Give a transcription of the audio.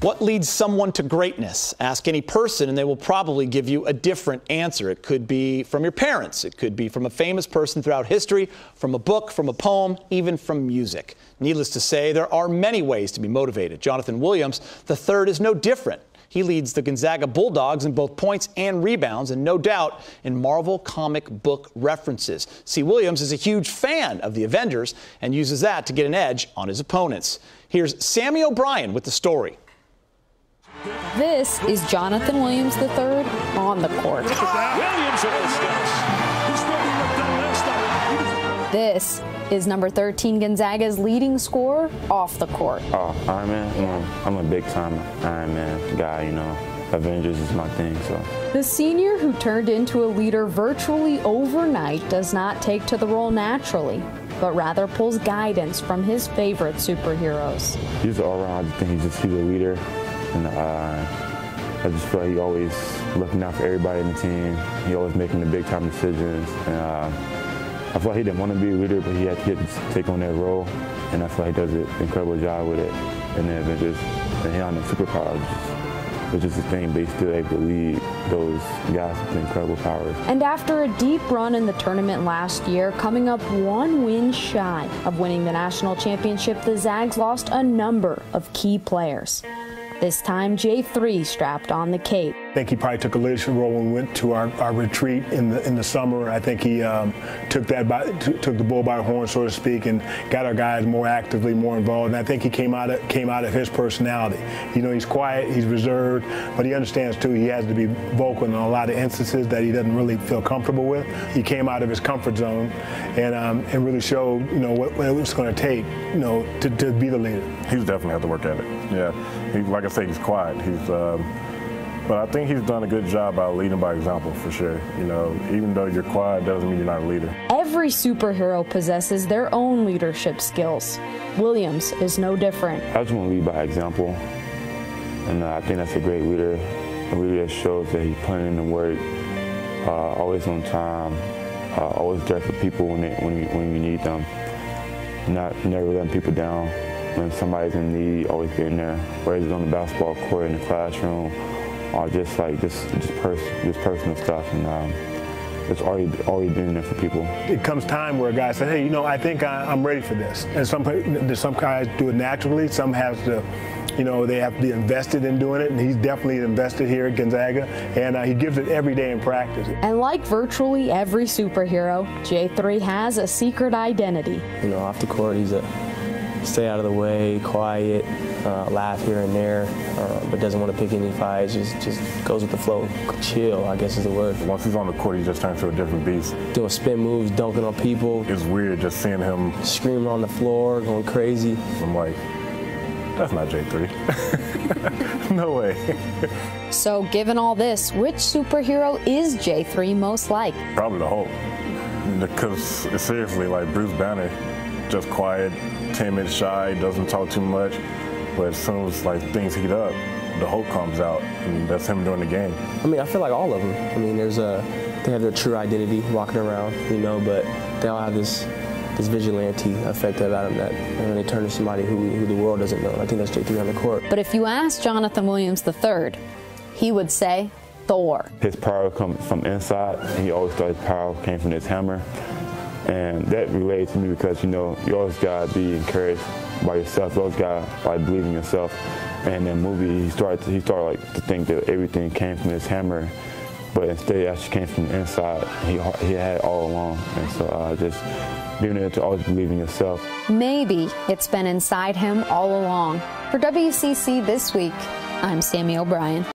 What leads someone to greatness? Ask any person and they will probably give you a different answer. It could be from your parents. It could be from a famous person throughout history, from a book, from a poem, even from music. Needless to say, there are many ways to be motivated. Johnathan Williams III is no different. He leads the Gonzaga Bulldogs in both points and rebounds, and no doubt in Marvel comic book references. See, Williams is a huge fan of the Avengers and uses that to get an edge on his opponents. Here's Sammy O'Brien with the story. This is Johnathan Williams III on the court. This is number 13 Gonzaga's leading scorer off the court. Oh, Iron Man? I'm a big-time Iron Man guy, you know. Avengers is my thing, so. The senior, who turned into a leader virtually overnight, does not take to the role naturally, but rather pulls guidance from his favorite superheroes. He's all around. I think he's a leader, and I just feel like he's always looking out for everybody in the team. He always making the big-time decisions, and I feel like he didn't want to be a leader, but he had to take on that role, and I feel like he does an incredible job with it. And the Avengers, and he on the superpowers, which is the thing, but he's still able to lead those guys with incredible powers. And after a deep run in the tournament last year, coming up one win shy of winning the national championship, the Zags lost a number of key players. This time, J3 strapped on the cape. I think he probably took a leadership role when we went to our retreat in the summer. I think he took the bull by the horn, so to speak, and got our guys more actively, more involved. And I think he came out of his personality. You know, he's quiet, he's reserved, but he understands too he has to be vocal in a lot of instances that he doesn't really feel comfortable with. He came out of his comfort zone and really showed, you know, what it was going to take, you know, to be the leader. He's definitely had to work at it. Yeah, like I say, he's quiet. But I think he's done a good job by leading by example, for sure. You know, even though you're quiet, doesn't mean you're not a leader. Every superhero possesses their own leadership skills. Williams is no different. I just want to lead by example, and I think that's a great leader. A leader that shows that he's putting in the work, always on time, always there for people when you need them, never letting people down. When somebody's in need, always being there, whether it's on the basketball court, in the classroom, or just personal stuff, and it's already been there for people. It comes time where a guy says, hey, you know, I think I'm ready for this. And some guys do it naturally, some have to, you know, they have to be invested in doing it, and he's definitely invested here at Gonzaga, and he gives it every day in practice. And like virtually every superhero, J3 has a secret identity. You know, off the court, he's a stay out of the way, quiet, laugh here and there, but doesn't want to pick any fights, just goes with the flow. Chill, I guess is the word. Once he's on the court, he just turns to a different beast. Doing spin moves, dunking on people. It's weird just seeing him screaming on the floor, going crazy. I'm like, that's not J3. No way. So given all this, which superhero is J3 most like? Probably the Hulk. Because seriously, like Bruce Banner, just quiet, timid, shy, doesn't talk too much, but as soon as like things heat up, the Hulk comes out, and that's him doing the game. I mean, I feel like all of them. I mean, they have their true identity walking around, you know, but they all have this vigilante effect about them that they turn to somebody who the world doesn't know. I think that's J3 on the court. But if you ask Johnathan Williams III, he would say Thor. His power comes from inside, and he always thought his power came from his hammer. And that relates to me because, you know, you always got to be encouraged by yourself. You always got to like, believe in yourself. And in that movie, he started like, to think that everything came from his hammer, but instead it actually came from the inside. He had it all along. And so just being able to always believe in yourself. Maybe it's been inside him all along. For WCC This Week, I'm Sammy O'Brien.